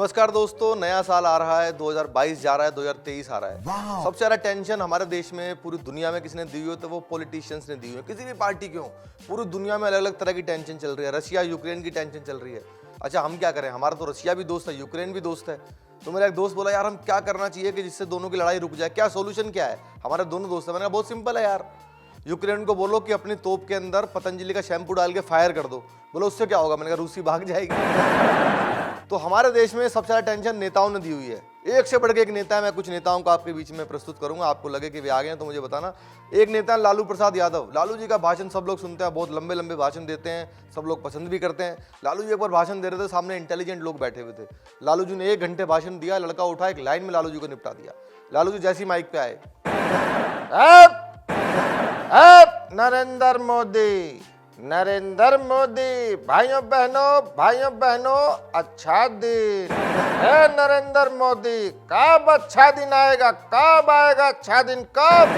नमस्कार दोस्तों, नया साल आ रहा है, 2022 जा रहा है, 2023 आ रहा है। सबसे ज्यादा टेंशन हमारे देश में, पूरी दुनिया में किसने दी हुई है तो वो पॉलिटिशियंस ने दी हुई है। किसी भी पार्टी की हो, पूरी दुनिया में अलग अलग तरह की टेंशन चल रही है। रशिया यूक्रेन की टेंशन चल रही है। अच्छा, हम क्या करें? हमारा तो रशिया भी दोस्त है, यूक्रेन भी दोस्त है। तो मेरा एक दोस्त बोला, यार हम क्या करना चाहिए कि जिससे दोनों की लड़ाई रुक जाए, क्या सोल्यूशन क्या है? हमारे दोनों दोस्त है। मैंने कहा बहुत सिंपल है यार, यूक्रेन को बोलो कि अपनी तोप के अंदर पतंजलि का शैम्पू डाल के फायर कर दो। बोलो उससे क्या होगा? मैंने कहा रूसी भाग जाएगी। तो हमारे देश में सबसे ज्यादा टेंशन नेताओं ने दी हुई है। एक से बढ़ के एक नेता है। मैं कुछ नेताओं को आपके बीच में प्रस्तुत करूंगा, आपको लगे कि वे आ गए हैं तो मुझे बताना। एक नेता है लालू प्रसाद यादव। लालू जी का भाषण सब लोग सुनते हैं, बहुत लंबे लंबे भाषण देते हैं, सब लोग पसंद भी करते हैं। लालू जी एक बार भाषण दे रहे थे, सामने इंटेलिजेंट लोग बैठे हुए थे। लालू जी ने 1 घंटे भाषण दिया, लड़का उठा एक लाइन में लालू जी को निपटा दिया। लालू जी जैसी माइक पे आए, नरेंद्र मोदी, नरेंद्र मोदी, भाइयों बहनों अच्छा दिन है। नरेंद्र मोदी, कब अच्छा दिन आएगा? कब आएगा अच्छा दिन? कब?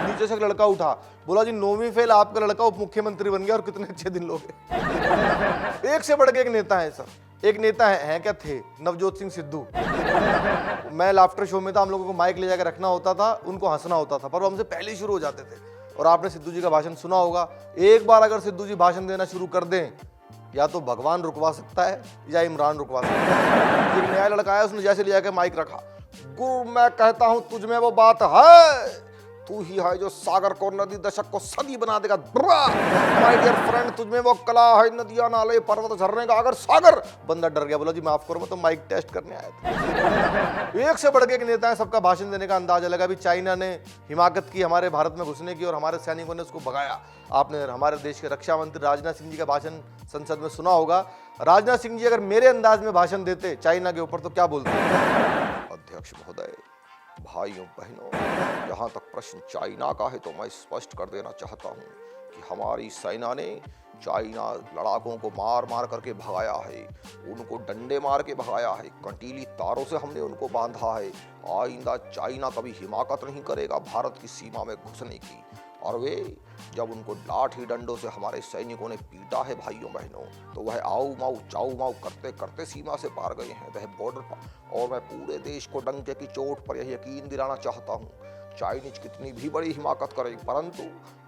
नीचे से एक लड़का उठा, बोला जी 9वीं फेल आपका लड़का उप मुख्यमंत्री बन गया और कितने अच्छे दिन लोग हैं। एक से बढ़ के एक नेता है सर। एक नेता है क्या थे, नवजोत सिंह सिद्धू। मैं लाफ्टर शो में था, हम लोगों को माइक ले जाकर रखना होता था, उनको हंसना होता था, पर वो हमसे पहले ही शुरू हो जाते थे। और आपने सिद्धू जी का भाषण सुना होगा। एक बार अगर सिद्धू जी भाषण देना शुरू कर दें, या तो भगवान रुकवा सकता है या इमरान रुकवा सकता है। एक नया लड़का आया, उसने जैसे लिया के माइक रखा, गुरु मैं कहता हूं तुझ में वो बात है, तू ही है जो सागर को नदी दशक को सदी बना देगा। माय डियर फ्रेंड, तुझ में वो कला है, नदियां नाले पर्वत झरने का अगर सागर। बंदा डर गया, बोला जी माफ करो, मैं तो माइक टेस्ट करने आया था। एक से बढ़ के एक नेता है, सबका भाषण देने का अंदाजा लगा। अभी चाइना ने हिमाकत की हमारे भारत में घुसने की और हमारे सैनिकों ने उसको भगाया। आपने हमारे देश के रक्षा मंत्री राजनाथ सिंह जी का भाषण संसद में सुना होगा। राजनाथ सिंह जी अगर मेरे अंदाज में भाषण देते चाइना के ऊपर तो क्या बोलते? अध्यक्ष महोदय, भाइयों बहनों, जहां तक प्रश्न चाइना का है तो मैं स्पष्ट कर देना चाहता हूं कि हमारी सेना ने चाइना लड़ाकों को मार मार करके भगाया है, उनको डंडे मार के भगाया है, कंटीली तारों से हमने उनको बांधा है। आइंदा चाइना कभी हिमाकत नहीं करेगा भारत की सीमा में घुसने की। और वे जब उनको लाठी डंडों से हमारे सैनिकों ने पीटा है भाइयों बहनों, तो वह आओ माऊ चाऊ माऊ करते करते सीमा से पार गए हैं, वह बॉर्डर पर। और मैं पूरे देश को डंके की चोट पर यह यकीन दिलाना चाहता हूँ, चाइनीज कितनी भी बड़ी हिमाकत करे, परंतु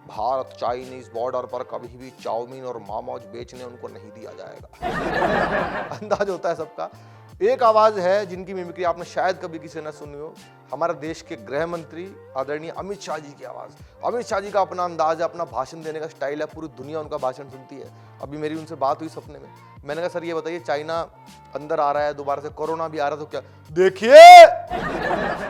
भारत चाइनीज बॉर्डर पर कभी भी चाउमीन और मोमोज बेचने उनको नहीं दिया जाएगा। अंदाज होता है सबका। एक आवाज है जिनकी मिमिक्री आपने शायद कभी किसी ने सुनी हो, हमारे देश के गृह मंत्री आदरणीय अमित शाह जी की आवाज। अमित शाह जी का अपना अंदाज है, अपना भाषण देने का स्टाइल है, पूरी दुनिया उनका भाषण सुनती है। अभी मेरी उनसे बात हुई सपने में, मैंने कहा सर ये बताइए चाइना अंदर आ रहा है, दोबारा से कोरोना भी आ रहा है, तो क्या? देखिए,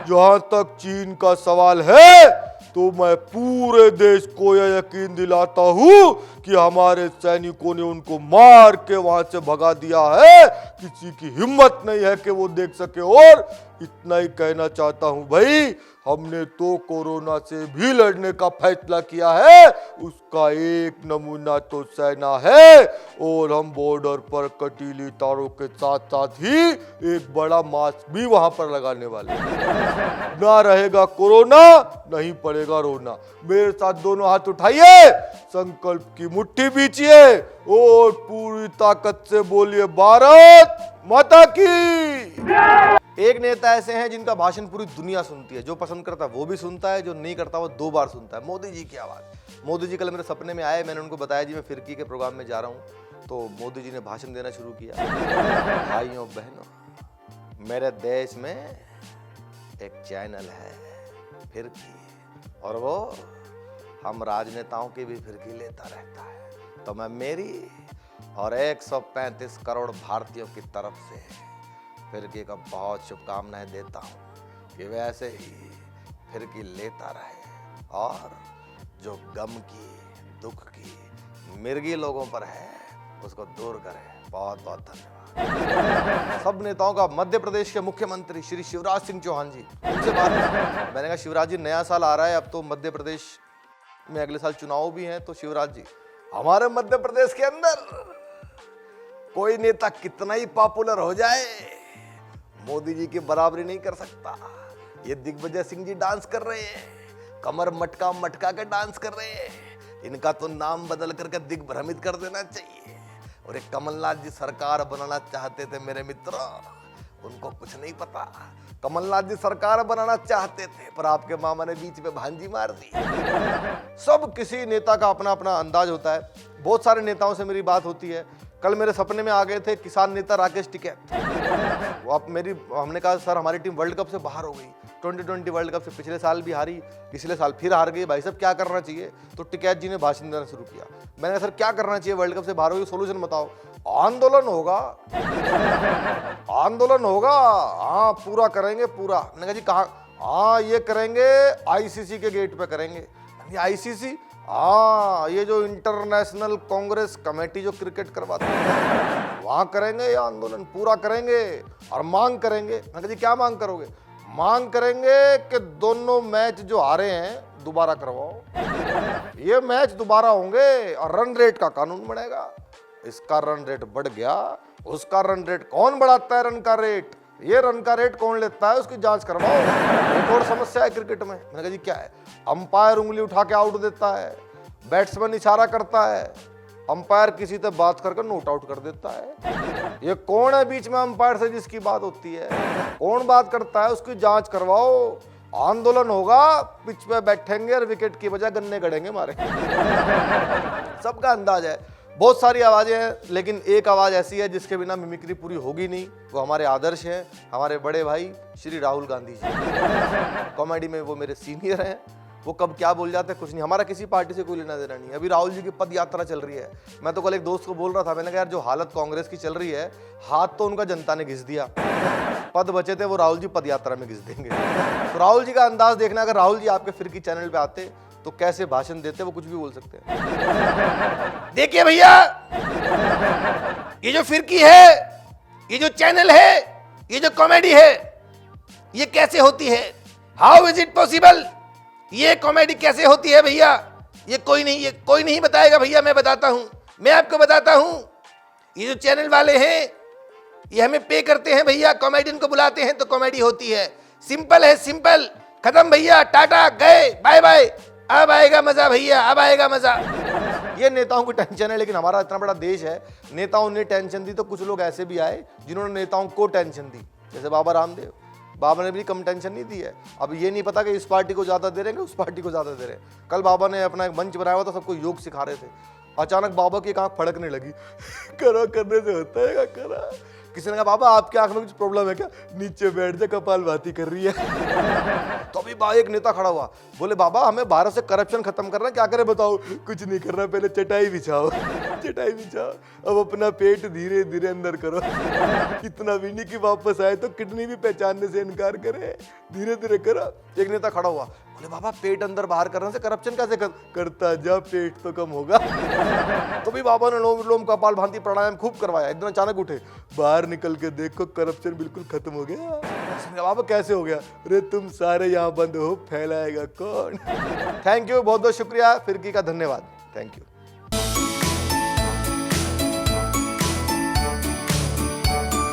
जहां तक चीन का सवाल है तो मैं पूरे देश को यह यकीन दिलाता हूं कि हमारे सैनिकों ने उनको मार के वहां से भगा दिया है। किसी की हिम्मत नहीं है कि वो देख सके। और इतना ही कहना चाहता हूं भाई, हमने तो कोरोना से भी लड़ने का फैसला किया है, उसका एक नमूना तो सेना है। और हम बॉर्डर पर कटीली तारों के साथ साथ ही एक बड़ा मास्क भी वहां पर लगाने वाले हैं। ना रहेगा कोरोना, नहीं पड़ेगा रोना। मेरे साथ दोनों हाथ उठाइए, संकल्प की मुट्ठी बीचिए और पूरी ताकत से बोलिए भारत माता की। एक नेता ऐसे हैं जिनका भाषण पूरी दुनिया सुनती है, जो पसंद करता है वो भी सुनता है, जो नहीं करता वो 2 बार सुनता है। मोदी जी की आवाज। मोदी जी कल मेरे सपने में आए, मैंने उनको बताया जी मैं फिरकी के प्रोग्राम में जा रहा हूं, तो मोदी जी ने भाषण देना शुरू किया। भाइयों बहनों, मेरे देश में एक चैनल है फिरकी, और वो हम राजनेताओं की भी फिरकी लेता रहता है। तो मैं मेरी और 135 करोड़ भारतीयों की तरफ से फिरकी का बहुत शुभकामनाएं देता हूं कि वैसे ही फिरकी लेता रहे और जो गम की, दुख की मिर्गी लोगों पर है उसको दूर करे। बहुत बहुत धन्यवाद। सब नेताओं का मध्य प्रदेश के मुख्यमंत्री श्री शिवराज सिंह चौहान जी, उनसे बात मैंने कहा शिवराज जी नया साल आ रहा है, अब तो मध्य प्रदेश में अगले साल चुनाव भी हैं, तो शिवराज जी हमारे मध्य प्रदेश के अंदर कोई नेता कितना ही पॉपुलर हो जाए मोदी जी की बराबरी नहीं कर सकता। ये दिग्विजय सिंह जी डांस कर रहे हैं, कमर मटका मटका के डांस कर रहे हैं, इनका तो नाम बदल करके दिग्भ्रमित कर देना चाहिए। और एक कमलनाथ जी सरकार बनाना चाहते थे मेरे मित्रों, उनको कुछ नहीं पता। कमलनाथ जी सरकार बनाना चाहते थे पर आपके मामा ने बीच में भांजी मार दी। सब किसी नेता का अपना अपना अंदाज होता है। बहुत सारे नेताओं से मेरी बात होती है। कल मेरे सपने में आ गए थे किसान नेता राकेश टिकैत। वो आप हमने कहा सर हमारी टीम वर्ल्ड कप से बाहर हो गई, 2020 वर्ल्ड कप से पिछले साल भी हारी, पिछले साल फिर हार गई, भाई साहब क्या करना चाहिए? तो टिकैत जी ने भाषण देना शुरू किया। मैंने कहा सर क्या करना चाहिए, वर्ल्ड कप से बाहर हो गई, सोल्यूशन बताओ। आंदोलन होगा, आंदोलन होगा, हाँ पूरा करेंगे पूरा। मैंने कहा जी कहाँ? हाँ ये करेंगे आईसीसी के गेट पे करेंगे। आईसीसी? हाँ ये जो इंटरनेशनल कांग्रेस कमेटी जो क्रिकेट करवाती है वहां करेंगे ये आंदोलन, पूरा करेंगे और मांग करेंगे। मैंने कहा जी क्या मांग करोगे? मांग करेंगे कि दोनों मैच जो हारे हैं दोबारा करवाओ, ये मैच दोबारा होंगे और रन रेट का कानून बनेगा। इसका रन रेट बढ़ गया, उसका रन रेट कौन बढ़ाता है? रन का रेट, ये रन का रेट कौन लेता है उसकी जांच करवाओ। एक और समस्या है क्रिकेट में। मैंने कहा जी क्या है? अंपायर उंगली उठा के आउट देता है, बैट्समैन इशारा करता है, अंपायर किसी से बात करके नोट आउट कर देता है। ये कौन है बीच में अंपायर से जिसकी बात होती है? कौन बात करता है? उसकी जांच करवाओ। आंदोलन होगा, पिच पे बैठेंगे और विकेट की बजाय गन्ने गड़ेंगे मारे। सबका अंदाज है, बहुत सारी आवाजें हैं, लेकिन एक आवाज ऐसी है जिसके बिना मिमिक्री पूरी होगी नहीं। वो हमारे आदर्श हैं, हमारे बड़े भाई श्री राहुल गांधी जी। कॉमेडी में वो मेरे सीनियर हैं। वो कब क्या बोल जाते हैं कुछ नहीं, हमारा किसी पार्टी से कोई लेना देना नहीं। अभी राहुल जी की पद यात्रा चल रही है। मैं तो कल एक दोस्त को बोल रहा था, मैंने कहा यार जो हालत कांग्रेस की चल रही है, हाथ तो उनका जनता ने घिस दिया, पद बचे थे वो राहुल जी पद यात्रा में घिस देंगे। तो राहुल जी का अंदाज देखना, अगर राहुल जी आपके फिरकी चैनल पे आते तो कैसे भाषण देते, वो कुछ भी बोल सकते हैं। देखिए भैया, ये जो फिरकी है, ये जो चैनल है, ये जो कॉमेडी है, ये कैसे होती है? How is it possible? ये कॉमेडी कैसे होती है भैया? ये कोई नहीं बताएगा भैया, मैं बताता हूं, मैं आपको बताता हूं। ये जो चैनल वाले हैं ये हमें पे करते हैं भैया, कॉमेडियन को बुलाते हैं तो कॉमेडी होती है। सिंपल है, सिंपल, खत्म भैया, टाटा, गए, बाय बाय। अब आएगा मजा भैया, अब आएगा मजा। ये नेताओं की टेंशन है, लेकिन हमारा इतना बड़ा देश है, नेताओं ने टेंशन दी तो कुछ लोग ऐसे भी आए जिन्होंने नेताओं को टेंशन दी, जैसे बाबा रामदेव। बाबा ने भी कम टेंशन नहीं दी है। अब ये नहीं पता कि इस पार्टी को ज्यादा दे रहे हैं, उस पार्टी को ज्यादा दे रहे हैं। कल बाबा ने अपना एक मंच बनाया हुआ था, सबको योग सिखा रहे थे। अचानक बाबा की एक आंख फड़कने लगी। करा करने से होता है करा। किसी ने कहा बाबा आपकी आंख में कुछ प्रॉब्लम है क्या? नीचे बैठ जा, कपालभाति कर रही है। तो अभी एक नेता खड़ा हुआ, बोले बाबा हमें भारत से करप्शन खत्म करना, क्या करे बताओ? कुछ नहीं करना, पहले चटाई बिछाओ, चटाई बिछाओ, अब अपना पेट धीरे धीरे अंदर करो। इतना भी नहीं कि वापस आए तो किडनी भी पहचानने से इनकार करे, धीरे धीरे करो। एक नेता खड़ा हुआ, बोले बाबा पेट अंदर बाहर करने से करप्शन कैसे करता जा, पेट तो कम होगा। तो भी बाबा ने लोम कपाल भांति प्राणायाम खूब करवाया। एकदम अचानक उठे, बाहर निकल के देखो करप्शन बिल्कुल खत्म हो गया। बाबा कैसे हो गया? अरे तुम सारे यहाँ बंद हो, फैलाएगा कौन? थैंक यू, बहुत बहुत शुक्रिया, फिरकी का धन्यवाद, थैंक यू।